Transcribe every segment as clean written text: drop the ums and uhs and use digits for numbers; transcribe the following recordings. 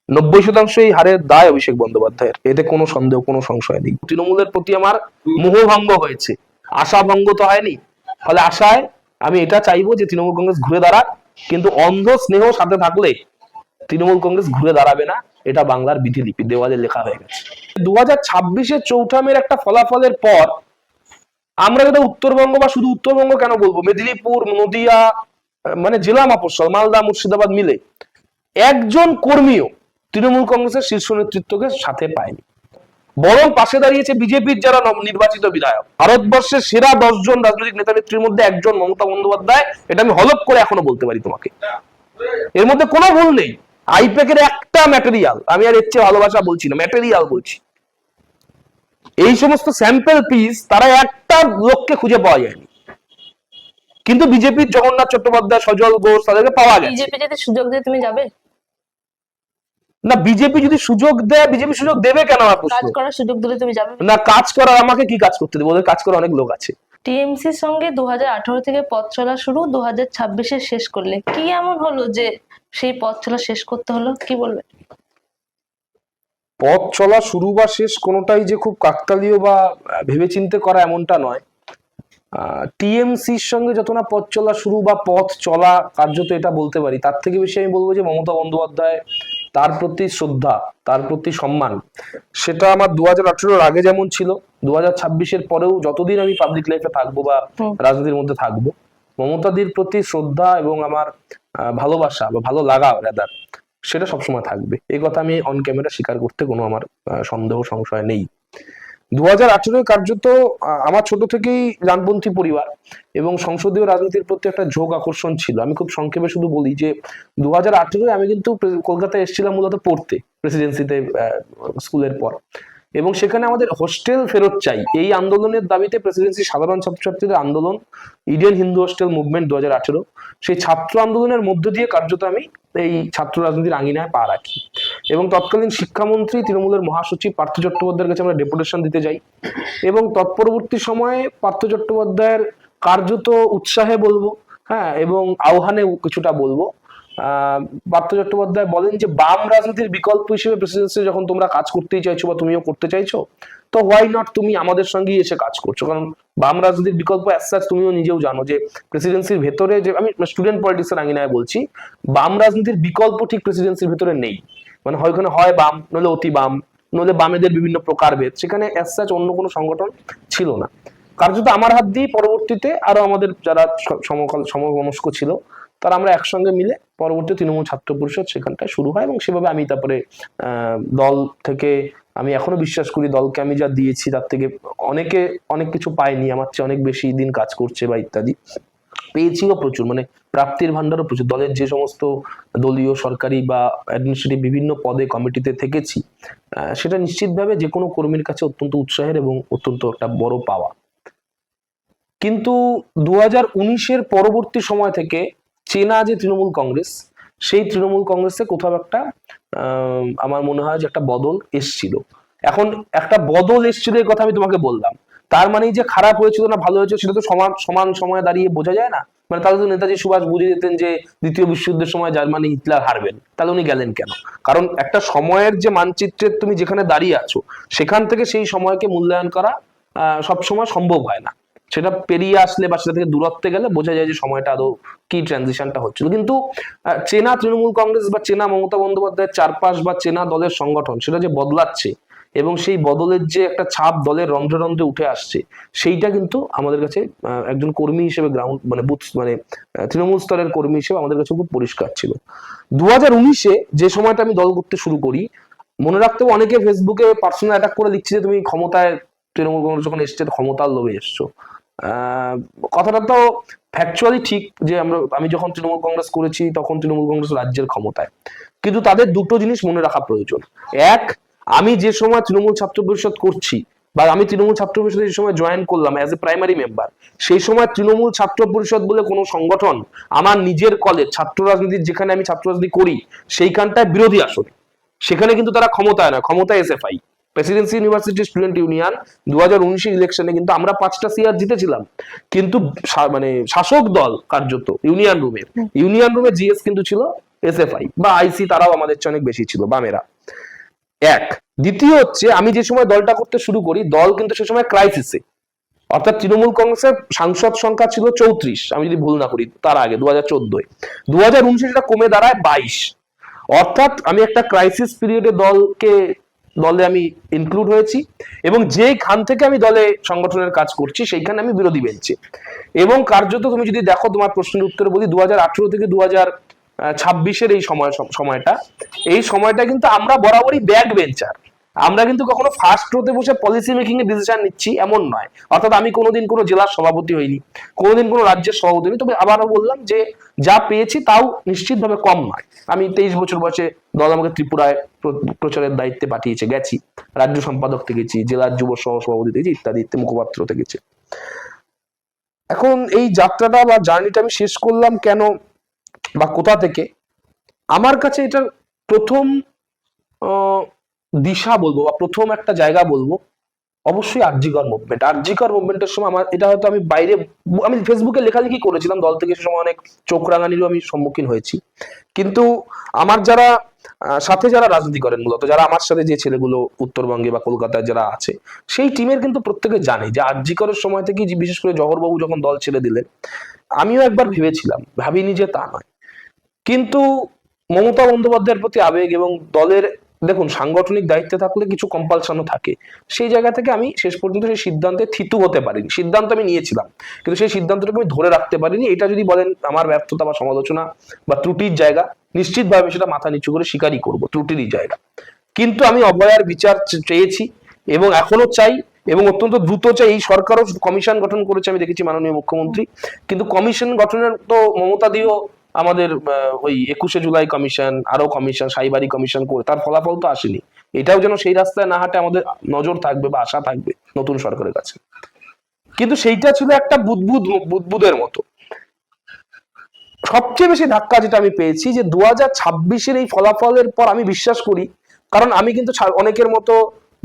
90% এই হারের দায় অভিষেক বন্দ্যোপাধ্যায়ের, এতে কোনো সন্দেহ কোনো সংশয় নেই। তৃণমূলের প্রতি আমার মোহভঙ্গ হয়েছে, আশাভঙ্গ তো হয়নি। ফলে আশায় আমি এটা চাইবো যে তৃণমূল কংগ্রেস ঘুরে দাঁড়াক, কিন্তু অন্ধ স্নেহ সাথে থাকলে তৃণমূল কংগ্রেস ঘুরে দাঁড়াবে না, এটা বাংলার বিধিলিপি, দেওয়ালে লেখা হয়ে গেছে। 2026-এ চৌঠা মের একটা ফলাফলের পর আমরা যেটা উত্তরবঙ্গ, বা শুধু উত্তরবঙ্গ কেন বলবো, মেদিনীপুর, নদিয়া, মানে জেলা মফস্বল, মালদা, মুর্শিদাবাদ মিলে একজন কর্মীও তৃণমূল কংগ্রেসের শীর্ষ নেতৃত্বকে সাথে পায়নি, বরং পাশে দাঁড়িয়েছে বিজেপির যারা নির্বাচিত বিধায়ক। ভারতবর্ষের সেরা 10 জন রাজনৈতিক নেতা নেত্রীর মধ্যে একজন মমতা বন্দ্যোপাধ্যায়, এটা আমি হলফ করে এখনো বলতে পারি তোমাকে, এর মধ্যে কোনো ভুল নেই। আইপ্যাকের একটা ম্যাটেরিয়াল, আমি আর এর চেয়ে ভালোবাসা বলছি না, ম্যাটেরিয়াল বলছি, এই সমস্ত স্যাম্পল পিস তারা একটা লোককে খুঁজে পাওয়া যায়নি, কিন্তু বিজেপির জগন্নাথ চট্টোপাধ্যায়, সজল ঘোষ, তাদেরকে পাওয়া গেছে। বিজেপি যদি সুযোগ দেয় তুমি যাবে না, বিজেপি যদি সুযোগ দেয়, বিজেপি সুযোগ দেবে কেন? কাজ করার সুযোগ দিলে তুমি যাবে না, কাজ করার আমাকে কি কাজ করতে দেবো? ওদের কাজ করার অনেক লোক আছে। টিএমসির সঙ্গে 2018 থেকে পথ চলা শুরু, 2026-এ শেষ করলে কি এমন হলো যে সেই পথ চলা শেষ করতে হলো, কি বলবে? পথ চলা শুরু বা শেষ কোনোটাই যে খুব কাকতালীয় বা ভেবেচিন্তে করা এমনটা নয়। টিএমসির সঙ্গে যত না পথ চলা শুরু বা পথ চলা কার্যত এটা বলতে পারি, তার থেকে বেশি আমি বলবো যে মমতা বন্দ্যোপাধ্যায়, তার প্রতি শ্রদ্ধা, তার প্রতি সম্মান, সেটা আমার 2018-এর আগে যেমন ছিল, 2026-এর পরেও যতদিন আমি পাবলিক লাইফে থাকবো বা রাজনীতির মধ্যে থাকবো, মমতাদির প্রতি শ্রদ্ধা এবং আমার ভালোবাসা বা ভালো লাগা রাদার, সেটা সবসময় থাকবে। এই কথা আমি অন ক্যামেরা স্বীকার করতে কোনো আমার সন্দেহ সংশয় নেই। 2018-এ কার্যত আমার ছোট থেকেই ডানপন্থী পরিবার এবং সংসদীয় রাজনীতির প্রতি একটা ঝোঁক আকর্ষণ ছিল। আমি খুব সংক্ষেপে শুধু বলি যে 2018-এ আমি কিন্তু কলকাতায় এসেছিলাম মূলত পড়তে, প্রেসিডেন্সিতে স্কুলের পর, এবং সেখানে আমাদের হোস্টেল ফেরত চাই এই আন্দোলনের দাবিতে প্রেসিডেন্সি সাধারণ ছাত্রছাত্রীদের আন্দোলন, ইন্ডিয়ান হিন্দু হোস্টেল মুভমেন্ট 2018, সেই ছাত্র আন্দোলনের মধ্য দিয়ে কার্যত আমি এই ছাত্র রাজনীতির আঙিনায় পা রাখি। এবং তৎকালীন শিক্ষামন্ত্রী তৃণমূলের মহাসচিব পার্থ চট্টোপাধ্যায়ের কাছে আমরা ডেপুটেশন দিতে যাই, এবং তৎপরবর্তী সময়ে পার্থ চট্টোপাধ্যায়ের কার্যত উৎসাহে বলবো, হ্যাঁ, এবং আহ্বানে কিছুটা বলবো, পার্থ চট্টোপাধ্যায় বলেন যে বাম রাজনীতির বিকল্প হিসেবে প্রেসিডেন্সি যখন তোমরা কাজ করতেই চাইছো বা তুমিও করতে চাইছো, তো হোয়াই নট তুমি আমাদের সঙ্গেই এসে কাজ করছো। কারণ বাম রাজনীতির বিকল্প অ্যাজ সাচ তুমিও নিজেও জানো যে প্রেসিডেন্সির ভেতরে, যে আমি স্টুডেন্ট পলিটিক্সের আঙিনায় বলছি, বাম রাজনীতির বিকল্প ঠিক প্রেসিডেন্সির ভেতরে নেই। মানে ওখানে হয় বাম, নইলে অতি বাম, নইলে বামেদের বিভিন্ন প্রকারভেদ, সেখানে অ্যাজ সাচ অন্য কোনো সংগঠন ছিল না। কার্যত আমার হাত দিয়ে পরবর্তীতে আরো আমাদের যারা সমমনস্ক ছিল তারা আমরা একসঙ্গে মিলে পরবর্তী তৃণমূল ছাত্র পরিষদ সেখানটায় শুরু হয়, এবং সেভাবে আমি তারপরে দল থেকে, আমি এখনো বিশ্বাস করি দলকে আমি যা দিয়েছি তার থেকে অনেকে অনেক কিছু পায়নি, আমার চেয়ে অনেক বেশি দিন কাজ করছে বা ইত্যাদি, পেয়েছিও প্রচুর, মানে প্রাপ্তির ভান্ডারও প্রচুর। দলের যে সমস্ত দলীয়, সরকারি বা অ্যাডমিনিস্ট্রেটিভ বিভিন্ন পদে কমিটিতে থেকেছি, সেটা নিশ্চিতভাবে যে কোনো কর্মীর কাছে অত্যন্ত উৎসাহের এবং অত্যন্ত একটা বড় পাওয়া। কিন্তু 2019-এর পরবর্তী সময় থেকে চেনা যে তৃণমূল কংগ্রেস, সেই তৃণমূল কংগ্রেসে কোথাও একটা আমার মনে হয় যে একটা বদল এসছিল। এখন একটা বদল এসছিল এই কথা আমি তোমাকে বললাম, তার মানে যে খারাপ হয়েছিল না ভালো হয়েছিল সেটা তো সমান সমান সময়ে দাঁড়িয়ে বোঝা যায় না। মানে তাহলে তো নেতাজি সুভাষ বুঝে যেতেন যে দ্বিতীয় বিশ্বযুদ্ধের সময় জার্মানি, হিটলার হারবেন, তাহলে উনি গেলেন কেন? কারণ একটা সময়ের যে মানচিত্রে তুমি যেখানে দাঁড়িয়ে আছো, সেখান থেকে সেই সময়কে মূল্যায়ন করা সবসময় সম্ভব হয় না। সেটা পেরিয়ে আসলে বা সেটা থেকে দূরত্বে গেলে বোঝা যায় যে সময়টা আদৌ কি ট্রানজিশনটা হচ্ছিল। কিন্তু চেনা তৃণমূল কংগ্রেস বা চেনা মমতা বন্দ্যোপাধ্যায়ের চারপাশ বা চেনা দলের সংগঠন, সেটা যে বদলাচ্ছে এবং সেই বদলের যে একটা ছাপ দলের রন্ধ্রে রন্ধ্রে উঠে আসছে, সেইটা কিন্তু আমাদের কাছে একজন কর্মী হিসেবে, গ্রাউন্ড মানে বুথ মানে তৃণমূল স্তরের কর্মী হিসেবে আমাদের কাছে খুব পরিষ্কার ছিল। 2019-এ যে সময়টা আমি দল করতে শুরু করি, মনে রাখতে হবে অনেকে ফেসবুকে পার্সোনাল অ্যাটাক করে লিখছে যে তুমি ক্ষমতায়, তৃণমূল কংগ্রেস যখন এসছে ক্ষমতার লোভে এসছো। কথাটা তো ফ্যাকচুয়ালি ঠিক যে আমি যখন তৃণমূল কংগ্রেস করেছি তখন তৃণমূল কংগ্রেস রাজ্যের ক্ষমতায়, কিন্তু তাদের দুটো জিনিস মনে রাখা প্রয়োজন। এক, আমি যে সময় তৃণমূল ছাত্র পরিষদ করছি বা আমি তৃণমূল ছাত্র পরিষদে যে সময় জয়েন করলাম অ্যাজ এ প্রাইমারি মেম্বার, সেই সময় তৃণমূল ছাত্র পরিষদ বলে কোনো সংগঠন আমার নিজের কলেজ ছাত্র রাজনীতির, যেখানে আমি ছাত্র রাজনীতি করি সেইখানটায় বিরোধী আসনে, সেখানে কিন্তু তারা ক্ষমতায় নয়, ক্ষমতায় SFI, Presidency University student union. 2019-এর ইলেকশনে কিন্তু আমরা 5টা সিআর জিতেছিলাম, কিন্তু মানে শাসক দল কার্যত ইউনিয়ন রুমে জিএস কিন্তু ছিল এসএফআই বা আইসি, তারাও আমাদের চেয়ে অনেক বেশি ছিল বামেরা। এক, দ্বিতীয় হচ্ছে আমি যে সময় দলটা করতে শুরু করি, দল কিন্তু সে সময় ক্রাইসিসে, অর্থাৎ তৃণমূল কংগ্রেসের সাংসদ সংখ্যা ছিল 34, আমি যদি ভুল না করি, তার আগে 2014-এ। 2019-এ সেটা কমে দাঁড়ায় 22। অর্থাৎ আমি একটা ক্রাইসিস পিরিয়ডে দলে আমি ইনক্লুড হয়েছি, এবং যেখান থেকে আমি দলে সংগঠনের কাজ করছি সেইখানে আমি বিরোধী বেঞ্চে। এবং কার্যত তুমি যদি দেখো, তোমার প্রশ্নের উত্তরে বলি, 2018 থেকে 2026-এর এই সময়টা কিন্তু আমরা বরাবরই ব্যাক বেঞ্চার। আমরা কিন্তু কখনো ফার্স্ট রোতে বসে পলিসি মেকিং এ ডিসিশন নিচ্ছি এমন নয়। অর্থাৎ আমি কোনোদিন কোনো জেলার সভাপতি হইনি, কোনোদিন কোনো রাজ্যের সভাপতি হইনি। তবে আবারও বললাম যে যা পেয়েছি তাও নিশ্চিতভাবে কম নয়। আমি 23 বছর বয়সে দল আমাকে ত্রিপুরায় প্রচারের দায়িত্বে পাঠিয়েছে, গেছি, রাজ্য সম্পাদক থেকেছি, জেলার যুব সহ সভাপতি থেকেছি, ইত্যাদি ইত্যাদি, মুখপাত্র থেকেছি। এখন এই যাত্রাটা বা জার্নিটা আমি শেষ করলাম কেন বা কোথা থেকে? আমার কাছে এটার প্রথম দিশা বলবো বা প্রথম একটা জায়গা বলবো, অবশ্যই আরজিকর মুভমেন্ট। আরজিকর মুভমেন্টের সময় আমার এটা হয়তো আমি ফেসবুকে লেখালেখি করেছিলাম, দল থেকে সে সময় অনেক চোখ রাঙানিরও আমি সম্মুখীন হয়েছি। কিন্তু আমার সাথে যারা রাজনীতি করেন, মূলত যারা আমার সাথে যে ছেলেগুলো উত্তরবঙ্গে বা কলকাতায় যারা আছে, সেই টিমের কিন্তু প্রত্যেকে জানে যে আরজিকরের সময় থেকে, বিশেষ করে জহরবাবু যখন দল ছেড়ে দিলেন, আমিও একবার ভেবেছিলাম, ভাবিনি যে তা নয়। কিন্তু মমতা বন্দ্যোপাধ্যায়ের প্রতি আবেগ এবং দলের, দেখুন, সাংগঠনিক দায়িত্বে থাকলে কিছু কম্পালশনও থাকে, সেই জায়গা থেকে আমি শেষ পর্যন্ত সেই সিদ্ধান্তে থিতু হতে পারিনি। সিদ্ধান্ত আমি নিয়েছিলাম, কিন্তু সেই সিদ্ধান্তটাকে আমি ধরে রাখতে পারিনি। এটা যদি বলেন আমার ব্যর্থতা বা সমালোচনা বা ত্রুটির জায়গা, নিশ্চিতভাবে সেটা মাথা নিচু করে স্বীকারই করবো, ত্রুটিরই জায়গা। কিন্তু আমি অভয়ার বিচার চেয়েছি এবং এখনো চাই, এবং অত্যন্ত দ্রুত চাই। এই সরকারও কমিশন গঠন করেছে, আমি দেখেছি মাননীয় মুখ্যমন্ত্রী। কিন্তু কমিশন গঠনের তো মমতা দিয়েও আমাদের ওই 21শে জুলাই কমিশন, আরো কমিশন, সাইবারি কমিশন করে তার ফলাফল তো আসেনি। এটাও যেন সেই রাস্তায় না হাঁটে, আমাদের নজর থাকবে বা আশা থাকবে নতুন সরকারের কাছে। কিন্তু সেইটা ছিল একটা বুদবুদের মতো। সবচেয়ে বেশি ধাক্কা যেটা আমি পেয়েছি, যে 2026-এর এই ফলাফলের পর আমি বিশ্বাস করি, কারণ আমি কিন্তু অনেকের মতো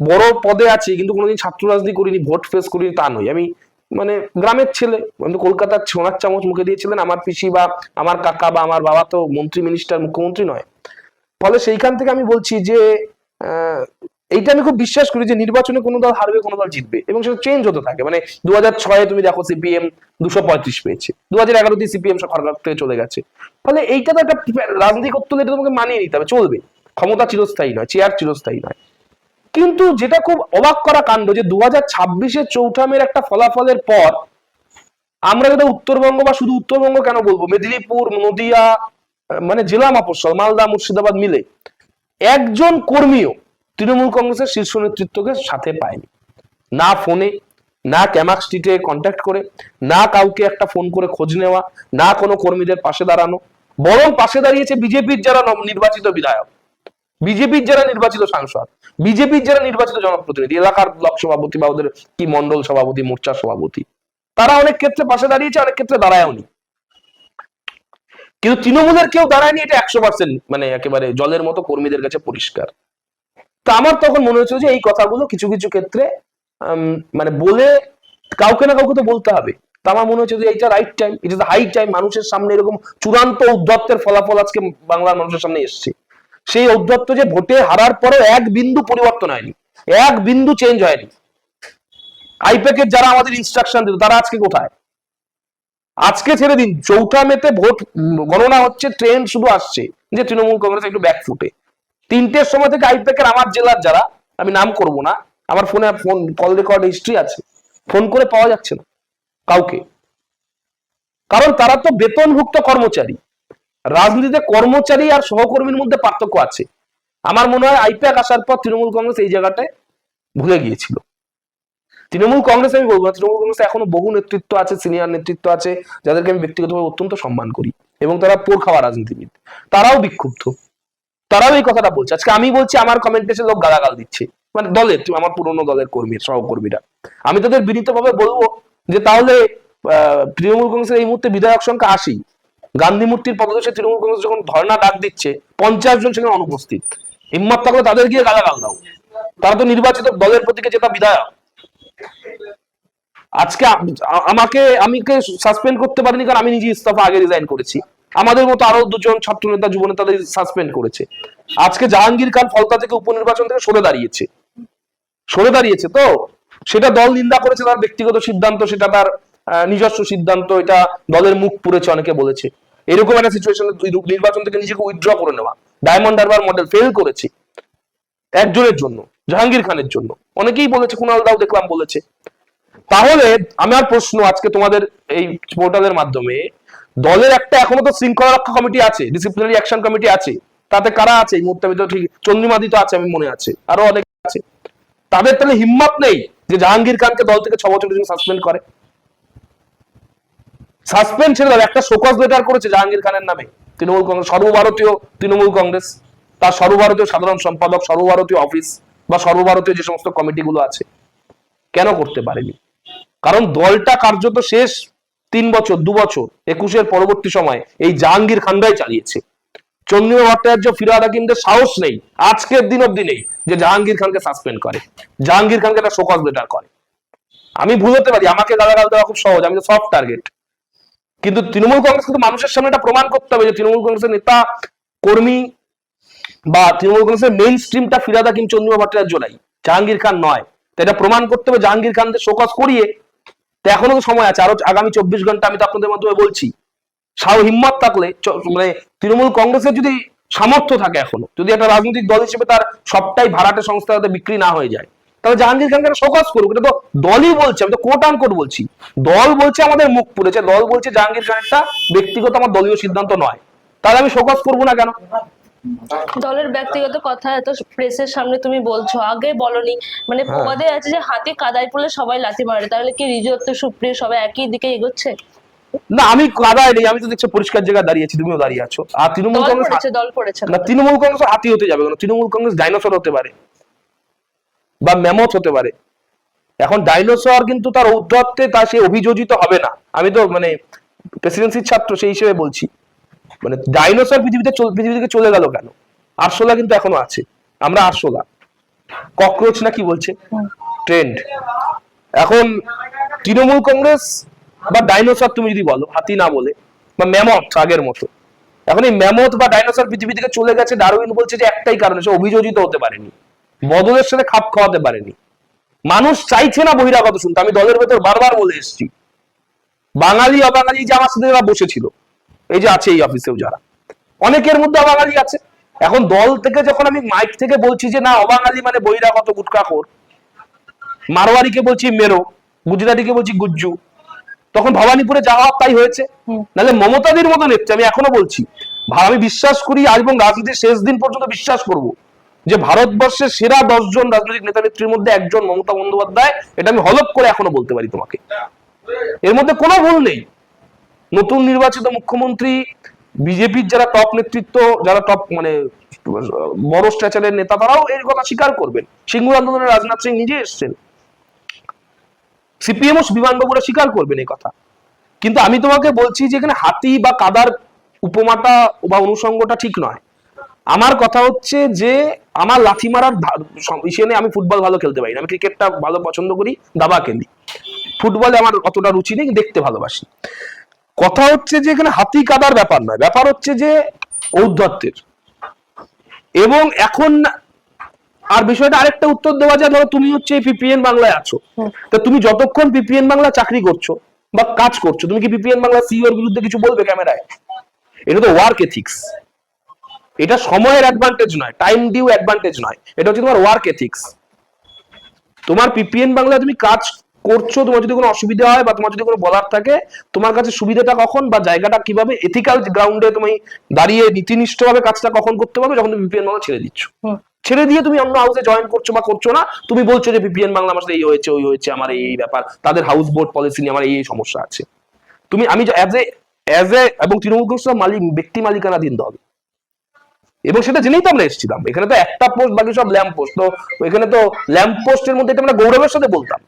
বড় পদে আছি, কিন্তু কোনোদিন ছাত্র রাজনীতি করিনি, ভোট ফেস করিনি, তা নয়। আমি মানে গ্রামের ছেলে, আমি তো কলকাতার সোনার চামচ মুখে দিয়েছিলেন আমার পিসি বা আমার কাকা বা আমার বাবা, তো মন্ত্রী, মিনিস্টার, মুখ্যমন্ত্রী নয়। ফলে সেইখান থেকে আমি বলছি যে এইটা আমি খুব বিশ্বাস করি যে নির্বাচনে কোনো দল হারবে, কোনো দল জিতবে, এবং সেটা চেঞ্জ হতে থাকে। মানে 2006-এ তুমি দেখো সিপিএম 235 পেয়েছে, 2011-তে সিপিএম সরকার থেকে চলে গেছে। ফলে এইটা তো একটা রাজনীতি করতে হলে এটা তোমাকে মানিয়ে নিতে হবে, চলবে। ক্ষমতা চিরস্থায়ী নয়, চেয়ার চিরস্থায়ী নয়। কিন্তু যেটা খুব অবাক করা কাণ্ড, যে 2026-এ চৌঠামের একটা ফলাফলের পর আমরা যেটা উত্তরবঙ্গ, বা শুধু উত্তরবঙ্গ কেন বলবো, মেদিনীপুর, নদিয়া, মানে জেলা মফস্বল, মালদা, মুর্শিদাবাদ মিলে একজন কর্মীও তৃণমূল কংগ্রেসের শীর্ষ নেতৃত্বকে সাথে পায়নি। না ফোনে, না ক্যামাক স্ট্রিটে কন্ট্যাক্ট করে, না কাউকে একটা ফোন করে খোঁজ নেওয়া, না কোনো কর্মীদের পাশে দাঁড়ানো। বরং পাশে দাঁড়িয়েছে বিজেপির যারা নির্বাচিত বিধায়ক, বিজেপির যারা নির্বাচিত সাংসদ, বিজেপির যারা নির্বাচিত জনপ্রতিনিধি, এলাকার ব্লক সভাপতি বা ওদের কি মন্ডল সভাপতি, মোর্চার সভাপতি, তারা অনেক ক্ষেত্রে পাশে দাঁড়িয়েছে, অনেক ক্ষেত্রে দাঁড়ায়ওনি। কিন্তু তৃণমূলের কেউ দাঁড়ায়নি, এটা 100% মানে একেবারে জলের মতো কর্মীদের কাছে পরিষ্কার। তো আমার তখন মনে হচ্ছিল যে এই কথাগুলো কিছু কিছু ক্ষেত্রে মানে বলে কাউকে না কাউকে তো বলতে হবে। তা আমার মনে হচ্ছে যে এইটা right time, it is the high time. মানুষের সামনে এরকম চূড়ান্ত উদ্ধত্তের ফলাফল আজকে বাংলার মানুষের সামনে এসছে। সেই উদ্ধত্ত যে ভোটে হারার পরেও এক বিন্দু পরিবর্তন হয়নি, এক বিন্দু চেঞ্জ হয়নি। আইপ্যাকের যারা আমাদের ইনস্ট্রাকশন দিত, তারা আজকে কোথায়? আজকে ছেড়ে দিন, চৌঠা মেতে ভোট গণনা হচ্ছে, ট্রেন্ড শুধু আসছে যে তৃণমূল কংগ্রেস একটু ব্যাকফুটে। 3টের সময় থেকে আইপ্যাকের আমার জেলার যারা, আমি নাম করব না, আমার ফোন কল রেকর্ড হিস্ট্রি আছে, ফোন করে পাওয়া যাচ্ছে না কাউকে। কারণ তারা তো বেতনভুক্ত কর্মচারী। রাজনীতিতে কর্মচারী আর সহকর্মীর মধ্যে পার্থক্য আছে। আমার মনে হয় আইপ্যাক আসার পর তৃণমূল কংগ্রেস এই জায়গাটায় ভুলে গিয়েছিল। তৃণমূল কংগ্রেস আমি বলবো না, তৃণমূল কংগ্রেসে এখনো বহু নেতৃত্ব আছে, সিনিয়র নেতৃত্ব আছে, যাদেরকে আমি ব্যক্তিগতভাবে অত্যন্ত সম্মান করি, এবং তারা পোর খাওয়া রাজনীতিবিদ। তারাও বিক্ষুব্ধ, তারাও এই কথাটা বলছে। আজকে আমি বলছি, আমার কমেন্টে লোক গালাগাল দিচ্ছে, মানে দলের, আমার পুরনো দলের কর্মী, সহকর্মীরা। আমি তাদের বিনীতভাবে বলবো যে তাহলে তৃণমূল কংগ্রেসের এই মুহূর্তে বিধায়ক সংখ্যা 80। গান্ধী মূর্তির পদদেশে তৃণমূল কংগ্রেস যখন ধর্ণা ডাক দিচ্ছে, 50 জন সেখানে অনুপস্থিত। হিম্মত থাকলে তাদের গিয়ে গালাগাল দাও, তারা তো নির্বাচিত দলের প্রতীকে জেতা বিধায়ক। আজকে আমি সাসপেন্ড করতে পারিনি, কারণ আমি নিজে ইস্তফা আগে রিজাইন করেছি। আমাদের মতো আরো দুজন ছাত্র নেতা যুব নেতাদের সাসপেন্ড করেছে। আজকে জাহাঙ্গীর খান ফলতা থেকে উপনির্বাচন থেকে সরে দাঁড়িয়েছে তো সেটা দল নিন্দা করেছে, তার ব্যক্তিগত সিদ্ধান্ত, সেটা তার নিজস্ব সিদ্ধান্ত, এটা দলের মুখ পুড়েছে অনেকে বলেছে। এরকম একটা সিচুয়েশনে নির্বাচন থেকে নিজেকে উইথড্র করে নেওয়া, ডায়মন্ড হারবার মডেল ফেল করেছে একজনের জন্য, জাহাঙ্গীর খানের জন্য, অনেকেই বলেছে, কুণাল দাও দেখলাম বলেছে। তাহলে আমার প্রশ্ন আজকে তোমাদের এই পোর্টালের মাধ্যমে, দলের একটা এখনো তো শৃঙ্খলা রক্ষা কমিটি আছে, ডিসিপ্লিনারি অ্যাকশন কমিটি আছে, তাতে কারা আছে এই মুহূর্তে? আমি তো ঠিক চন্দ্রিমাদি তো আছে, আমি মনে আছে, আরো অনেক আছে। তাদের তাহলে হিম্মত নেই যে জাহাঙ্গীর খানকে দল থেকে 6 বছরের জন্য সাসপেন্ড করে? সাসপেন্ড ছেড়ে দাও, একটা শোকজ লেটার করেছে জাহাঙ্গীর খানের নামে তৃণমূল কংগ্রেস, সর্বভারতীয় তৃণমূল কংগ্রেস, তার সর্বভারতীয় সাধারণ সম্পাদক, সর্বভারতীয় অফিস বা সর্বভারতীয় যে সমস্ত কমিটিগুলো আছে। কেন করতে পারেনি? কারণ দলটা কার্যত শেষ 3 বছর 2 বছর 21-এর পরবর্তী সময় এই জাহাঙ্গীর খানরাই চালিয়েছে। চন্দ্রিমা ভট্টাচার্য, ফিরহাদ হাকিমদের সাহস নেই আজকের দিন অব্দি নেই যে জাহাঙ্গীর খানকে সাসপেন্ড করে, জাহাঙ্গীর খানকে একটা শোকজ লেটার করে। আমি ভুল হতে পারি, আমাকে গালাগাল দেওয়া খুব সহজ, আমি তো সফট টার্গেট, কিন্তু তৃণমূল কংগ্রেস কিন্তু মানুষের সামনে এটা প্রমাণ করতে হবে যে তৃণমূল কংগ্রেসের নেতা কর্মী বা তৃণমূল কংগ্রেসের মেইন স্ট্রিমটা ফিরহাদ হাকিম, চন্দ্রিমা ভট্টাচার্য নাই, জাহাঙ্গীর খান নয়। তো এটা প্রমাণ করতে হবে জাহাঙ্গীর খানদের শোকজ করিয়ে। তো এখনো তো সময় আছে, আরো আগামী 24 ঘন্টা। আমি তো আপনাদের মাধ্যমে বলছি, হিম্মত থাকলে, মানে তৃণমূল কংগ্রেসের যদি সামর্থ্য থাকে এখনো, যদি একটা রাজনৈতিক দল হিসেবে তার সবটাই ভাড়াটে সংস্থা যাতে বিক্রি না হয়ে যায়, তাহলে জাহাঙ্গীর খানকে শোকজ করুক। এটা তো দলই বলছে, আমি তো কোট আন কোট বলছি, দল বলছে আমাদের মুখ পুড়েছে, দল বলছে জাহাঙ্গীর খান একটা ব্যক্তিগত আমার দলীয় সিদ্ধান্ত নয়, তাহলে আমি শোকজ করবো না কেন? দলের ব্যক্তিগত কথা এত প্রেসের সামনে তুমি বলছো, আগে বলনি। মানে প্রবাদে আছে যে হাতি কাদায় পড়লে সবাই লাথি মারে, তাহলে কি রিজত সুপ্রিয় সবাই একই দিকে এগোচ্ছে? না, আমি কাদায় নেই, আমি তো দেখছি পরিষ্কার জায়গায় দাঁড়িয়েছি, তুমিও দাঁড়িয়ে আছো। আর তৃণমূল কংগ্রেস দল পড়েছে না, তৃণমূল কংগ্রেস হাতি হতে যাবে কেন? তৃণমূল কংগ্রেস ডাইনোসর হতে পারে বা ম্যামথ হতে পারে। এখন ডাইনোসর কিন্তু তার ঔদ্ধত্যে তা সে অভিযোজিত হবে না। আমি তো মানে প্রেসিডেন্সির ছাত্র সেই হিসেবে বলছি, মানে ডাইনোসর পৃথিবী থেকে চলে গেল কেন? আরশোলা কিন্তু এখনো আছে, আমরা আরশোলা, ককরোচ না কি বলছে ট্রেন্ড। এখন তৃণমূল কংগ্রেস বা ডাইনোসর তুমি যদি বলো, হাতি না বলে, বা ম্যামথ আগের মতো। এখন এই ম্যামথ বা ডাইনোসর পৃথিবী থেকে চলে গেছে, ডারউইন বলছে যে একটাই কারণে, সে অভিযোজিত হতে পারেনি, বদলের সাথে খাপ খাওয়াতে পারেনি। মানুষ চাইছে না বহিরাগত শুনতে। আমি দলের ভেতর বারবার বলে এসেছি, বাঙালি অবাঙালি যে আমার সাথে যারা বসেছিল, এই যে আছে এই অফিসেও যারা, অনেকের মধ্যে অবাঙালি আছে। এখন দল থেকে যখন আমি মাইক থেকে বলছি যে না, অবাঙালি মানে বহিরাগত গুটখাখোর, মারোয়ারিকে বলছি মেরো, গুজরাটিকে বলছি গুজ্জু, তখন ভবানীপুরে যাওয়া তাই হয়েছে। নাহলে মমতাদির মতো নেত্রী, আমি এখনো বলছি, আমি বিশ্বাস করি আজ এবং রাজনীতির শেষ দিন পর্যন্ত বিশ্বাস করব যে ভারতবর্ষের সেরা 10 জন রাজনৈতিক নেতা নেত্রীর মধ্যে একজন মমতা বন্দ্যোপাধ্যায়, এটা আমি হলফ করে এখনো বলতে পারি তোমাকে, এর মধ্যে কোনো ভুল নেই। নতুন নির্বাচিত মুখ্যমন্ত্রী, বিজেপির যারা টপ নেতৃত্ব, যারা টপ মানে বড় স্ট্যাচারের নেতা, তারাও এই কথা স্বীকার করবেন। সিঙ্গুর আন্দোলনে রাজনাথ সিং নিজে এসছেন, সিপিএমও বিমানবাবুরা স্বীকার করবেন এই কথা। কিন্তু আমি তোমাকে বলছি যে এখানে হাতি বা কাদার উপমাটা বা অনুষঙ্গটা ঠিক নয়। আমার কথা হচ্ছে যে আমার লাথি মারার ইসে আমি ফুটবল ভালো খেলতে পারি না, আমি ক্রিকেটটা ভালো পছন্দ করি, দাবা খেলি, ফুটবলে আমার অতটা রুচি নেই, দেখতে ভালোবাসি। কথা হচ্ছে যে এখানে হাতি কাদার ব্যাপার নয়, ব্যাপার হচ্ছে যে ঔদ্ধত্যের। এবং এখন আর বিষয়টা আরেকটা উত্তর দেওয়া যায়, ধরো তুমি হচ্ছে পিপিএন বাংলায় আছো, তা তুমি যতক্ষণ পিপিএন বাংলা চাকরি করছো বা কাজ করছো, তুমি কি পিপিএন বাংলা সিইওর বিরুদ্ধে কিছু বলবে ক্যামেরায়? এটা তো ওয়ার্ক এথিক্স, এটা সময়ের অ্যাডভান্টেজ নয়, টাইম ডিউ অ্যাডভান্টেজ নয়, এটা হচ্ছে তোমার ওয়ার্ক এথিক্স। তোমার পিপিএন বাংলায় তুমি কাজ করছো, তোমার যদি কোনো অসুবিধা হয় বা তোমার যদি কোনো বলার থাকে, তোমার কাছে সুবিধাটা কখন বা জায়গাটা কিভাবে এথিক্যাল গ্রাউন্ডে তুমি দাঁড়িয়ে নীতিনিষ্ঠভাবে কাজটা কখন করতে পারবে, যখন তুমি পিপিএন বাংলা ছেড়ে দিচ্ছ। ছেড়ে দিয়ে তুমি অন্য হাউসে জয়েন করছো বা করছো না, তুমি বলছো যে পিপিএন বাংলা আমার সাথে এই হয়েছে ওই হয়েছে, আমার এই ব্যাপার, তাদের হাউস বোর্ড পলিসি নিয়ে আমার এই সমস্যা আছে। তুমি আমি অ্যাজ এ এবং তৃণমূল কংগ্রেস ব্যক্তি মালিকানাধীন দল, এবং সেটা জেনেই তো আমরা এসেছিলাম। এখানে তো একটা পোস্ট, বাকি সব ল্যাম্প পোস্ট, তো এখানে তো ল্যাম্প পোস্টের মধ্যে এটা আমরা গৌরবের সাথে বলতাম।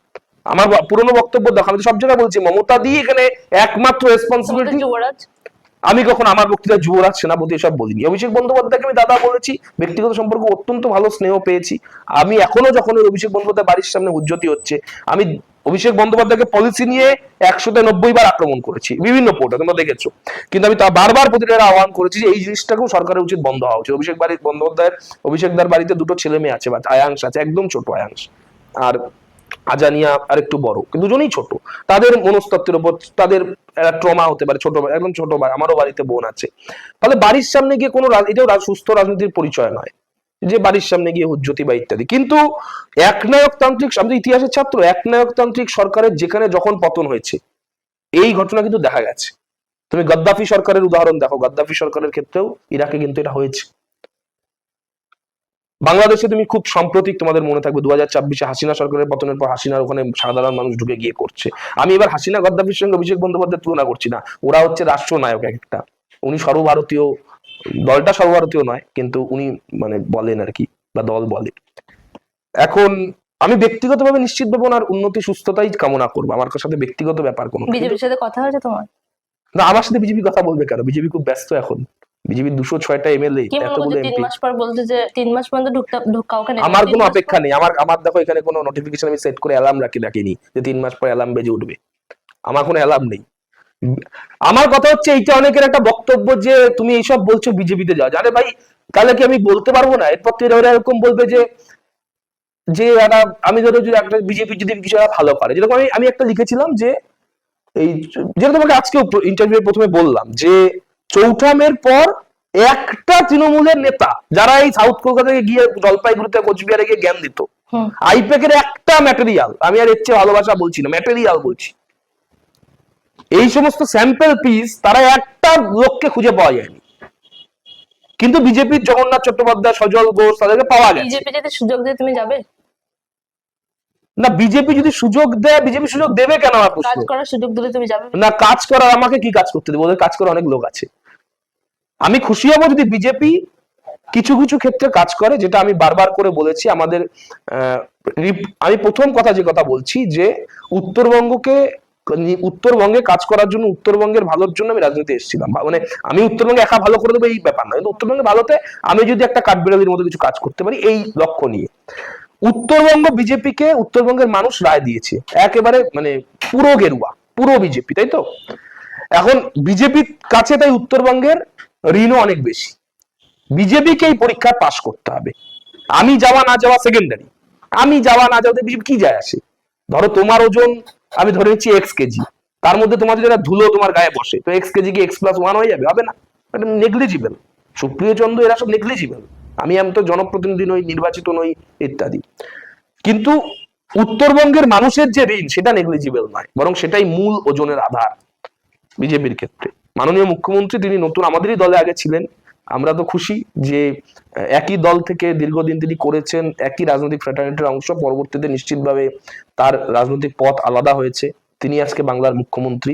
আমার পুরনো বক্তব্য দেখো, আমি তো সব জায়গায় বলছি মমতা দিয়ে এখানে একমাত্র রেসপন্সিবিলিটি। আমি কখন আমার বক্তৃতা যুবরাজ সেনাপতি এসব বলিনি। অভিষেক বন্দ্যোপাধ্যায়কে আমি দাদা বলেছি, ব্যক্তিগত সম্পর্ক অত্যন্ত ভালো, স্নেহ পেয়েছি। আমি এখনো যখন অভিষেক বন্দ্যোপাধ্যায় বাড়ির সামনে উজ্জ্বতি হচ্ছে, আমি অভিষেক বন্দ্যোপাধ্যায়কে পলিসি নিয়ে 190 বার আক্রমণ করেছি বিভিন্ন পোর্টে, তোমরা দেখেছো। কিন্তু আমি তা বারবার প্রতিটা আহ্বান করেছি যে এই জিনিসটাকেও সরকারের উচিত বন্ধ হওয়া উচিত। অভিষেকদার বাড়িতে দুটো ছেলে মেয়ে আছে, বা আয়াংশ আছে, একদম ছোট আয়াংশ, আর আজানিয়া আর একটু বড়, কিন্তু দুজনেই ছোট। তাদের মনস্তত্ত্বের উপর তাদের ট্রমা হতে পারে, ছোট একদম ছোট ভাই, আমারও বাড়িতে বোন আছে। তাহলে বাড়ির সামনে গিয়ে কোনো এটাও সুস্থ রাজনীতির পরিচয় নয় যে বাড়ির সামনে গিয়ে হুজ্জতি বা ইত্যাদি। কিন্তু একনায়কতান্ত্রিক, আমি ইতিহাসের ছাত্র, একনায়কতান্ত্রিক সরকারের যেখানে যখন পতন হয়েছে এই ঘটনা কিন্তু দেখা গেছে। তুমি গাদ্দাফি সরকারের উদাহরণ দেখো, গাদ্দাফি সরকারের ক্ষেত্রেও ইরাকে কিন্তু এটা হয়েছে। বাংলাদেশে তুমি খুব সাম্প্রতিক তোমাদের মনে থাকবে 2024 হাসিনা সরকারের পতনের পর হাসিনার ওখানে সাধারণ মানুষ ঢুকে গিয়ে করছে। আমি এবার হাসিনা গাদ্দাফির সঙ্গে অভিষেক বন্দ্যোপাধ্যায়ের তুলনা করছি না, ওরা হচ্ছে রাষ্ট্রনায়ক একটা, উনি সর্বভারতীয়, দলটা সর্বভারতীয় নয় কিন্তু উনি মানে বলেন আর কি, বা দল বলে। এখন আমি ব্যক্তিগতভাবে নিশ্চিতভাবে ওনার উন্নতি সুস্থতাই কামনা করবো, আমার সাথে ব্যক্তিগত ব্যাপার কোনো। বিজেপির সাথে কথা হয়েছে তোমার? না, আমার সাথে বিজেপি কথা বলবে কেন? বিজেপি খুব ব্যস্ত এখন, বিজেপির 206টা এমএলএ, কি মনে করছো 3 মাস পর বলতে যে 3 মাস পর্যন্ত কাউকে নেই? আমার কোনো অপেক্ষা নেই। আমার দেখো এখানে কোনো নোটিফিকেশন আমি সেট করে অ্যালার্ম রাখিনি যে 3 মাস পর অ্যালার্ম বেজে উঠবে, আমার কোনো অ্যালার্ম নেই। আমার কথা হচ্ছে এইটা অনেকের একটা বক্তব্য যে তুমি এইসব বলছো বিজেপিতে যাও, জানে ভাই তাহলে কি আমি বলতে পারবো না? এরপর তো এরা এরকম বলবে যে যে আমি ধরো যদি একটা বিজেপি যদি কিছু ভালো করে, যেরকম আমি একটা লিখেছিলাম যে এই, যেটা তোমাকে আজকে ইন্টারভিউ প্রথমে বললাম যে চৌঠামের পর একটা তৃণমূলের নেতা যারা এই সাউথ কলকাতা থেকে গিয়ে জলপাইগুড়িতে কোচবিহারে গিয়ে জ্ঞান দিত, আইপ্যাকের একটা ম্যাটেরিয়াল, আমি আর এর চেয়ে ভালোবাসা বলছি না, ম্যাটেরিয়াল বলছি, এই সমস্ত স্যাম্পল পিস তারা একটা লোককে খুঁজে পাওয়া যায়নি। কিন্তু বিজেপির জগন্নাথ চট্টোপাধ্যায়, সজল ঘোষ, তাদেরকে পাওয়া গেছে। বিজেপি যদি সুযোগ দেয় তুমি যাবে না, বিজেপি যদি সুযোগ দেয়, বিজেপি সুযোগ দেবে কেন? আমার প্রশ্ন। কাজ করার সুযোগ দিলে তুমি যাবে না, কাজ করার আমাকে কি কাজ করতে দেবে? ওদের কাজ করার অনেক লোক আছে। আমি খুশি হব যদি বিজেপি কিছু কিছু ক্ষেত্রে কাজ করে, যেটা আমি বারবার করে বলেছি। আমাদের আমি প্রথম কথা যে কথা বলছি যে উত্তরবঙ্গে কাজ করার জন্য, উত্তরবঙ্গের ভালোর জন্য আমি রাজনীতি এসেছিলাম। মানে আমি উত্তরবঙ্গে একা ভালো করে দেবো এই ব্যাপার না, কিন্তু উত্তরবঙ্গে ভালোতে আমি যদি একটা কাঠবিড়ালির মতো কিছু কাজ করতে পারি এই লক্ষ্য নিয়ে। উত্তরবঙ্গ বিজেপিকে উত্তরবঙ্গের মানুষ রায় দিয়েছে একেবারে মানে পুরো গেরুয়া, পুরো বিজেপি, তাই তো? এখন বিজেপির কাছে তাই উত্তরবঙ্গের ঋণও অনেক বেশি। বিজেপিকে এই পরীক্ষা পাশ করতে হবে। আমি যাওয়া না যাওয়া সেকেন্ডারি, আমি যাওয়া না যাওয়াতে বিজেপি কি যায় আসে? ধরো তোমার ওজন আমি ধরে নিচ্ছি এক্স কেজি, তার মধ্যে তোমার যদি একটা ধুলো তোমার গায়ে বসে, তো এক্স কেজি কি X+1 হয়ে যাবে? হবে না, এটা নেগলিজিবল। সুপ্রিয় চন্দ্র এরা সব নেগলিজিবল। আমি তো জনপ্রতিনিধি নই, নির্বাচিত নই ইত্যাদি। কিন্তু উত্তরবঙ্গের মানুষের যে ঋণ সেটা নেগলিজিবল নয়, বরং সেটাই মূল ওজনের আধার বিজেপির ক্ষেত্রে। মাননীয় মুখ্যমন্ত্রী তিনি নতুন, আমাদেরই দলে আগে ছিলেন, আমরা তো খুশি যে একই দল থেকে দীর্ঘদিন তিনি করেছেন, একই রাজনৈতিক ফ্র্যাটার্নিটির অংশ, পরবর্তীতে নিশ্চিতভাবে তার রাজনৈতিক পথ আলাদা হয়েছে। তিনি আজকে বাংলার মুখ্যমন্ত্রী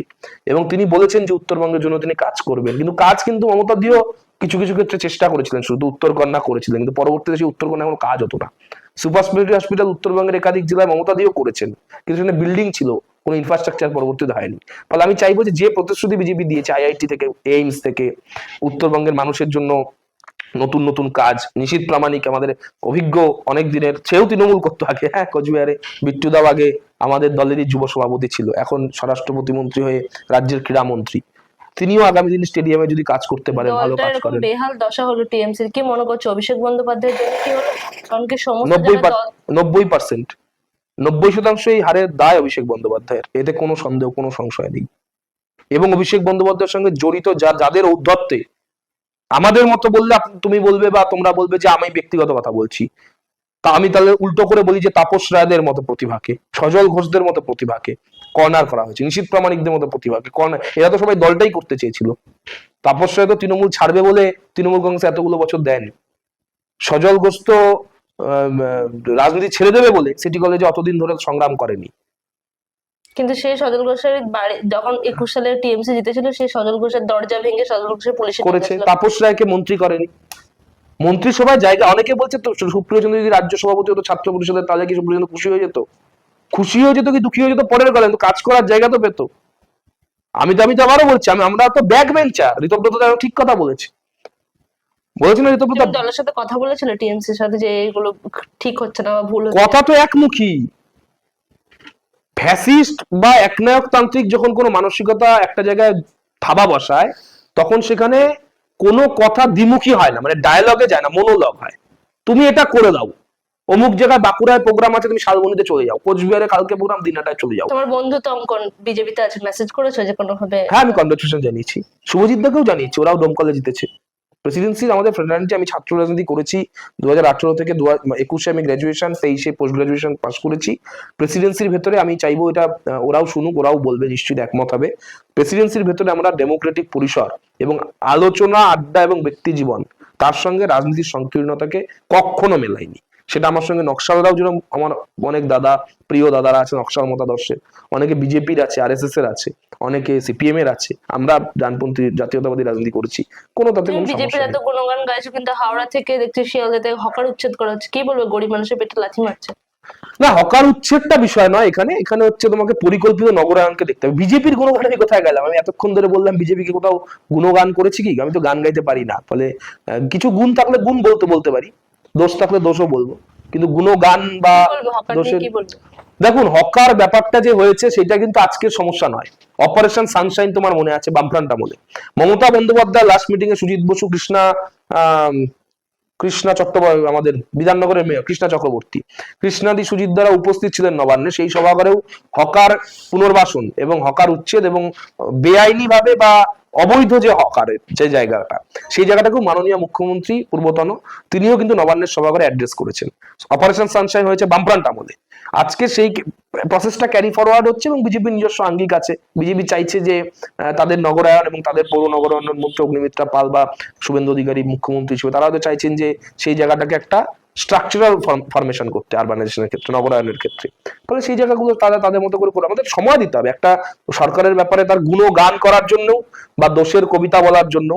এবং তিনি বলেছেন যে উত্তরবঙ্গের জন্য তিনি কাজ করবেন। কিন্তু কাজ কিন্তু মমতা দিও কিছু কিছু ক্ষেত্রে চেষ্টা করেছিলেন, শুধু উত্তরকন্যা করেছিলেন, কিন্তু পরবর্তীতে সেই উত্তরকন্যা কোনো কাজ হতো না। সুপার স্পেশালিটি হসপিটাল উত্তরবঙ্গের একাধিক জেলায় মমতা দিও করেছেন, কিন্তু সেখানে বিল্ডিং ছিল, কোনো ইনফ্রাস্ট্রাকচার পরবর্তীতে হয়নি। ফলে আমি চাইবো যে প্রতিশ্রুতি বিজেপি দিয়েছে আইআইটি থেকে, এইমস থেকে, উত্তরবঙ্গের মানুষের জন্য নতুন নতুন কাজ, নিশীথ প্রামাণিক আমাদের অভিজ্ঞ অনেক দিনের, সেও তৃণমূল করতো আগে, হ্যাঁ কোচবিহারে বিট্টু দাও আগে আমাদের দলেরই যুব সভাপতি ছিল, এখন স্বরাষ্ট্র প্রতিমন্ত্রী হয়ে রাজ্যের ক্রীড়ামন্ত্রী, তিনিও আগামী দিন স্টেডিয়ামে যদি কাজ করতে পারেন, ভালো কাজ করেন। বেহাল দশা হলো টিএমসির, কি মনে করছো অভিষেক বন্দ্যোপাধ্যায়ের জন্য কি হলো? কারণ কি সমস্ত 90% 90% এই হারের দায় অভিষেক বন্দ্যোপাধ্যায়ের, এতে কোনো সন্দেহ, কোনো সংশয় নেই। এবং অভিষেক বন্দ্যোপাধ্যায়ের সঙ্গে জড়িত যাদের ঔদ্ধত্যে, আমাদের মতো বললে তুমি বলবে বা তোমরা বলবে যে আমি ব্যক্তিগত কথা বলছি, তা আমি তাহলে উল্টো করে বলি যে তাপস রায়দের মতো প্রতিভাকে, সজল ঘোষদের মতো প্রতিভাকে কর্নার করা হয়েছে, নিশীথ প্রামাণিকদের মতো প্রতিভাকে কর্নার, এরা তো সবাই দলটাই করতে চেয়েছিল। তাপস রায় তো তৃণমূল ছাড়বে বলে তৃণমূল কংগ্রেস এতগুলো বছর দেয়নি। সজল ঘোষ তো রাজনীতি ছেড়ে দেবে বলে সিটি কলেজে অতদিন ধরে সংগ্রাম করেনি। কিন্তু সেই সজল ঘোষের বাড়ি যখন 21 সালে টিএমসি জিতেছিল, সেই সজল ঘোষের দরজা ভেঙে সজল ঘোষের পুলিশে করেছে, তাপস রায়কে মন্ত্রী করেনি। মন্ত্রিসভায় জায়গা, অনেকে বলছে তো সুপ্রিয় চন্দ্র যদি রাজ্য সভাপতি হতো ছাত্র পরিষদের, তাহলে কি সুপ্রিয় চন্দ্র খুশি হয়ে যেত? খুশি হয়ে যেত কি দুঃখী হয়ে যেত পরের কথা, কিন্তু কাজ করার জায়গা তো পেতো। আমি তো আবারও বলছি, আমরা তো ব্যাক বেঞ্চার, ঋতব্রত ঠিক কথা বলেছে, বলেছিল ঋতব্রত। দলের সাথে কথা বলেছিল টিএমসির সাথে যে এগুলো ঠিক হচ্ছে না বা ভুল হচ্ছে? কথা তো একমুখী, ফ্যাসিস্ট বা একনায়কতান্ত্রিক যখন কোনো মানসিকতা একটা জায়গায় থাবা বসায়, তখন সেখানে কোনো কথা দ্বিমুখী হয় না, মানে ডায়ালগে যায় না, মনোলগ হয়। তুমি এটা করে দাও, অমুক জায়গায় বাঁকুড়ায় প্রোগ্রাম আছে, তুমি শালবনীতে চলে যাও, কোচবিহারে কালকে প্রোগ্রাম, দিনাটায় চলে যাও। তোমার বন্ধু তো অঙ্কন বিজেপিতে আছে, মেসেজ করেছো যে কোনো ভাবে? হ্যাঁ, আমি কনগ্রাচুলেশন জানিয়েছি, শুভজিৎ দাকেও জানিয়েছি, ওরাও দমকলে জিতেছে। প্রেসিডেন্সির আমাদের ফ্রেন্ডারিটি, আমি ছাত্র রাজনীতি করেছি 2018 থেকে 2021 আমি গ্রাজুয়েশন, 23 পোস্ট গ্রাজুয়েশন পাস করেছি। প্রেসিডেন্সির ভেতরে আমি চাইবো এটা ওরাও শুনুক, ওরাও বলবে, নিশ্চয়ই একমত হবে। প্রেসিডেন্সির ভেতরে আমরা ডেমোক্রেটিক পরিসর এবং আলোচনা, আড্ডা এবং ব্যক্তি জীবন, তার সঙ্গে রাজনীতির সংকীর্ণতাকে কখনো মেলাইনি। সেটা আমার সঙ্গে নকশালরাও, যেরকম আমার অনেক দাদা, প্রিয় দাদারা আছে নকশাল মতাদর্শের, অনেকে বিজেপির আছে, RSS এর আছে, অনেকে CPM এর আছে, আমরা ডানপন্থী জাতীয়তাবাদী রাজনীতি করেছি, কোনো তাতে কোনো বিজেপির সমস্যা এত নেই। গুণগান গাইছো, কিন্তু হাওড়া থেকে দেখছি শিয়ালদাতে হকার উচ্ছেদ করা হচ্ছে, কি বলবো? গরিব মানুষের পেটে লাথি মারছে। না, হকার উচ্ছেদটা বিষয় নয় এখানে, এখানে হচ্ছে তোমাকে পরিকল্পিত নগরায়নকে দেখতে হবে। বিজেপির গুণগান আমি কোথায় গেলাম? আমি এতক্ষণ ধরে বললাম বিজেপিকে কোথাও গুণগান করেছি কি? আমি তো গান গাইতে পারি না, ফলে কিছু গুণ থাকলে গুণ বলতে পারি, দোষ থাকলে দোষও বলবো, কিন্তু গুণগান বা কি বলবো হকার নিয়ে, দোষের, কি বলবো? দেখুন হকার ব্যাপারটা যে হয়েছে সেটা কিন্তু আজকের সমস্যা নয়। অপারেশন সানশাইন তোমার মনে আছে, বামফ্রন্ট আমলে মমতা বন্দ্যোপাধ্যায় লাস্ট মিটিং এ সুজিত বসু, কৃষ্ণা চট্টোপাধ্যায়, আমাদের বিধাননগরের মেয়র কৃষ্ণা চক্রবর্তী, কৃষ্ণাদি সুজিত দ্বারা উপস্থিত ছিলেন নবান্নে। সেই সভাগারেও হকার পুনর্বাসন এবং হকার উচ্ছেদ এবং বেআইনি ভাবে বা অবৈধ যে হকারের যে জায়গাটা, সেই জায়গাটাকেও মাননীয় মুখ্যমন্ত্রী পূর্বতন তিনিও কিন্তু নবান্নের সভাগারে অ্যাড্রেস করেছেন। অপারেশন সানশাইন হয়েছে বামফ্রন্ট আমলে, আজকে সেই প্রসেসটা ক্যারি ফরওয়ার্ড হচ্ছে এবং বিজেপির নিজস্ব আঙ্গিক আছে। বিজেপি চাইছে যে তাদের নগরায়ন এবং তাদের পৌর নগরায়নের মন্ত্রী অগ্নিমিত্রা পাল বা শুভেন্দু অধিকারী মুখ্যমন্ত্রী হিসেবে তারা হয়তো চাইছেন যে সেই জায়গাটাকে একটা স্ট্রাকচারাল ফরমেশন করতে, আরবানাইজেশনের ক্ষেত্রে, নগরায়নের ক্ষেত্রে। ফলে সেই জায়গাগুলো তারা তাদের মতো করে আমাদের সময় দিতে হবে। একটা সরকারের ব্যাপারে তার গুণগান করার জন্য বা দোষের কবিতা বলার জন্য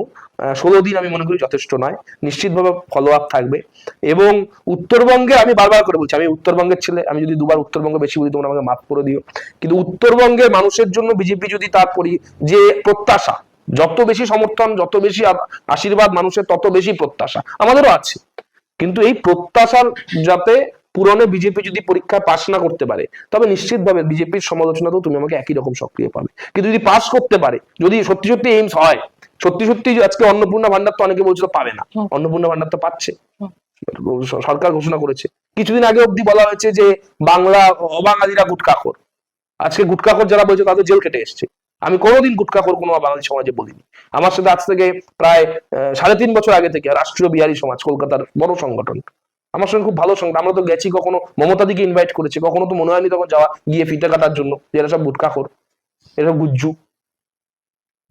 16 দিন আমি মনে করি যথেষ্ট নয়। নিশ্চিতভাবে ফলো আপ থাকবে। এবং উত্তরবঙ্গে আমি বারবার করে বলছি, আমি উত্তরবঙ্গের ছেলে, আমি যদি দুবার উত্তরবঙ্গে বেশি বলি তোমরা আমাকে মাফ করে দিও, কিন্তু উত্তরবঙ্গের মানুষের জন্য বিজেপি যদি তার যে প্রত্যাশা, যত বেশি সমর্থন, যত বেশি আশীর্বাদ মানুষের, তত বেশি প্রত্যাশা আমাদেরও আছে, কিন্তু এই প্রত্যাশার যাতে পূরণে বিজেপি যদি পরীক্ষায় পাশ না করতে পারে, তবে নিশ্চিতভাবে বিজেপির সমালোচনাতেও তুমি আমাকে একই রকম সক্রিয় পাবে। কিন্তু যদি পাশ করতে পারে, যদি সত্যি সত্যি এইমস হয়, সত্যি সত্যি আজকে অন্নপূর্ণা ভান্ডার তো অনেকে বলছিল পাবে না, অন্নপূর্ণা ভান্ডার তো পাচ্ছে, সরকার ঘোষণা করেছে। কিছুদিন আগে অব্দি বলা হয়েছে যে বাংলা অবাঙালিরা গুটখাখোর, আজকে গুটখাখোর যারা বলছে তাদের জেল কেটে এসছে। আমি কোনোদিন গুটখাখোর কোনো বাঙালি সমাজে বলিনি। আমার সাথে আজ থেকে প্রায় 3.5 বছর আগে থেকে রাষ্ট্রীয় বিহারী সমাজ, কলকাতার বড় সংগঠন, আমার সঙ্গে খুব ভালো সঙ্গে, আমরা তো গেছি, কখনো মমতাদিকে ইনভাইট করেছে, কখনো তো মনে হয়নি তখন যাওয়া গিয়ে ফিতে কাটার জন্য, এরা সব গুটখাখোর, এরা গুজ্জু।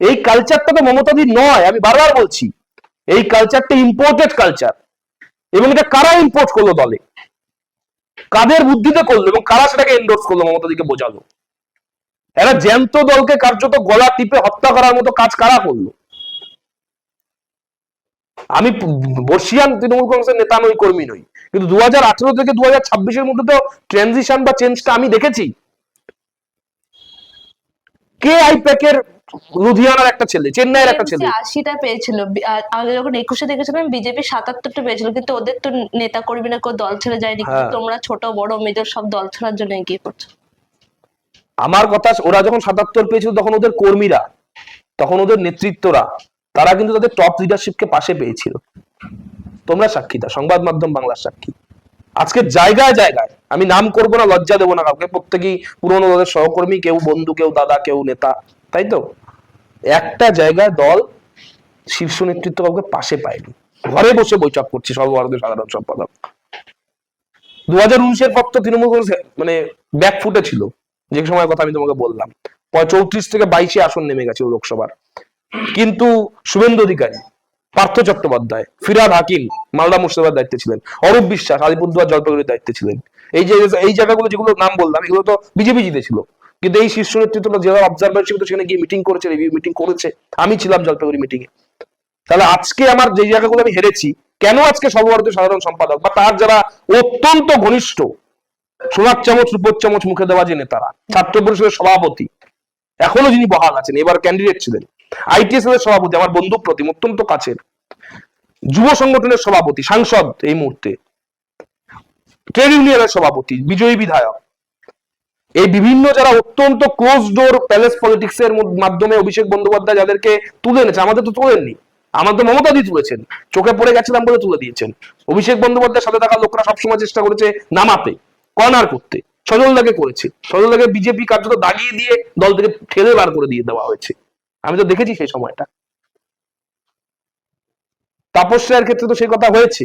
এই কালচারটা তো মমতাদি নয়, আমি বারবার বলছি, এই কালচারটা ইম্পোর্টেড কালচার। এবং এটা কারা ইম্পোর্ট করলো দলে, কাদের বুদ্ধিতে করলো এবং কারা সেটাকে এন্ডোর্স করলো, মমতাদিকে বোঝালো। এরা জ্যান্ত দলকে কার্যত গলা টিপে হত্যা করার মতো কাজ কারা করলো? আমি বর্ষিয়ান তৃণমূল কংগ্রেসের নেতা নই, কর্মী নই, কিন্তু 2018 থেকে 2026-এর মধ্যে তো ট্রানজিশন বা চেঞ্জটা আমি দেখেছি। কে আইপ্যাকের লুধিয়ানার একটা ছেলে, চেন্নাইয়ের একটা ছেলে 80টা পেয়েছিল, আর আগে যখন 21-এ দেখেছিলাম বিজেপি 77টা পেয়েছিল, কিন্তু ওদের তো নেতা কর্মীরা কেউ দল ছেড়ে যায়নি, কিন্তু তোমরা ছোট বড় মেজর সব দল ছাড়ার জন্য এগিয়ে পড়ছো। আমার কথা, ওরা যখন 77 পেয়েছিল তখন ওদের কর্মীরা, তখন ওদের নেতৃত্বরা, তারা কিন্তু তাদের টপ লিডারশিপকে পাশে পেয়েছিল। তোমরা সাক্ষী, তা সংবাদ মাধ্যম বাংলার সাক্ষী। আজকে জায়গায় জায়গায়, আমি নাম করবো না, লজ্জা দেবো না কাউকে, প্রত্যেকেই পুরনো দলের সহকর্মী, কেউ বন্ধু, কেউ দাদা, কেউ নেতা, তাই তো? একটা জায়গায় দল শীর্ষ নেতৃত্ব কাউকে পাশে পায়নি, ঘরে বসে বৈঠক করছি সর্বভারতীয় সাধারণ সম্পাদক। 2019-এর পর তো তৃণমূল কংগ্রেস মানে ব্যাক ফুটে ছিল, যে সময়ের কথা আমি তোমাকে বললাম, 34 থেকে 22-এ আসন নেমে গেছিল লোকসভার। কিন্তু শুভেন্দু অধিকারী, পার্থ চট্টোপাধ্যায়, ফিরহাদ হাকিম মালদা মুর্শিদাবাদ দায়িত্বে ছিলেন, অরূপ বিশ্বাস আলিপুরদুয়ার জলপাইগুড়ির দায়িত্বে ছিলেন। এই জায়গাগুলো যেগুলো নাম বললাম, এগুলো তো বিজেপি জিতেছিল, কিন্তু এই শীর্ষ নেতৃত্বটা জেলা অবজারভার হিসেবে সেখানে গিয়ে মিটিং করেছে, রিভিউ মিটিং করেছে, আমি ছিলাম জলপাইগুড়ি মিটিং এ। তাহলে আজকে আমার যে জায়গাগুলো আমি হেরেছি, কেন আজকে সর্বভারতীয় সাধারণ সম্পাদক বা তার যারা অত্যন্ত ঘনিষ্ঠ, সোনার চামচ রূপোর চামচ মুখে দেওয়া যে নেতারা, ছাত্র পরিষদের সভাপতি এখনো যিনি বহাল আছেন, এবার ক্যান্ডিডেট ছিলেন, ITSL এর সভাপতি আমার বন্ধু প্রতিম অত্যন্ত কাছের, যুব সংগঠনের সভাপতি, সাংসদ এই মুহূর্তে, ট্রেড ইউনিয়নের সভাপতি, বিজয়ী বিধায়ক, এই বিভিন্ন যারা অত্যন্ত ক্লোজ ডোর প্যালেস পলিটিক্স এর মাধ্যমে অভিষেক বন্দ্যোপাধ্যায় যাদেরকে তুলে এনেছে, আমাদের তো তোলেননি, আমাদের মমতা দি তুলেছেন, চোখে পড়ে গেছিলাম বলে তুলে দিয়েছেন। অভিষেক বন্দ্যোপাধ্যায়ের সাথে থাকা লোকরা সবসময় চেষ্টা করেছে নামাতে, কর্নার করতে, সজলদাকে করেছে, সজলদাকে বিজেপি কার্যত দাগিয়ে দিয়ে দল থেকে ঠেলে বার করে দিয়ে দেওয়া হয়েছে, আমি তো দেখেছি সেই সময়টা। তাপস রায়ের ক্ষেত্রে তো সেই কথা হয়েছে।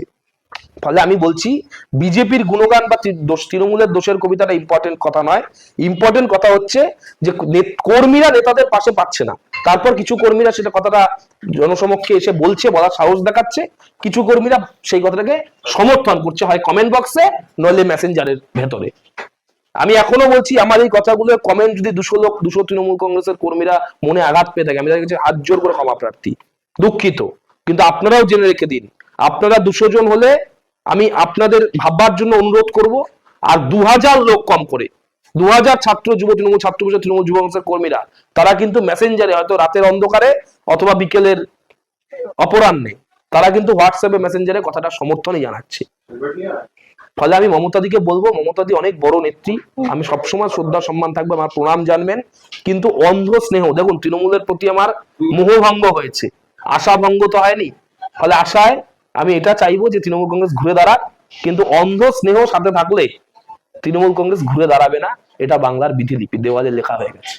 ফলে আমি বলছি বিজেপির গুণগান বা তৃণমূলের দোষের কবিতাটা ইম্পর্টেন্ট কথা নয়, ইম্পর্টেন্ট কথা হচ্ছে যে কর্মীরা নেতাদের পাশে পাচ্ছে না। তারপর কিছু কর্মীরা সেটা কথাটা জনসমক্ষে এসে বলছে, বলার সাহস দেখাচ্ছে, কিছু কর্মীরা সেই কথাটাকে সমর্থন করছে, হয় কমেন্ট বক্সে নইলে মেসেঞ্জারের ভেতরে। আমি এখনো বলছি, আমার এই কথাগুলো কমেন্ট যদি 200 লোক 200 তৃণমূল কংগ্রেসের কর্মীরা মনে আঘাত পেয়ে থাকে, আমি তাদের কাছে হাত জোর করে ক্ষমা প্রার্থী, দুঃখিত। কিন্তু আপনারাও জেনে রেখে দিন, আপনারা 200 জন হলে আমি আপনাদের ভাববার জন্য অনুরোধ করব, আর 2000 লোক কম করে 2000 ছাত্র যুব তৃণমূল ছাত্র পরিষদ তৃণমূল যুব কংগ্রেসের কর্মীরা, তারা কিন্তু মেসেঞ্জারে হয়তো রাতের অন্ধকারে অথবা বিকেলের অপরাহ্নে তারা কিন্তু হোয়াটসঅ্যাপে মেসেঞ্জারে কথাটা সমর্থনই জানাচ্ছে। ফলে আমি মমতাদিকে বলবো, মমতাদি অনেক বড় নেত্রী, আমি সবসময় শ্রদ্ধা সম্মান থাকবে, আমার প্রণাম জানবেন, কিন্তু অন্ধ স্নেহ, দেখুন তৃণমূলের প্রতি আমার মোহভঙ্গ হয়েছে, আশাভঙ্গ তো হয়নি। ফলে আশায় আমি এটা চাইবো যে তৃণমূল কংগ্রেস ঘুরে দাঁড়াক, কিন্তু অন্ধ স্নেহ সাথে থাকলে তৃণমূল কংগ্রেস ঘুরে দাঁড়াবে না, এটা বাংলার বিধিলিপি, দেওয়ালে লেখা হয়ে গেছে।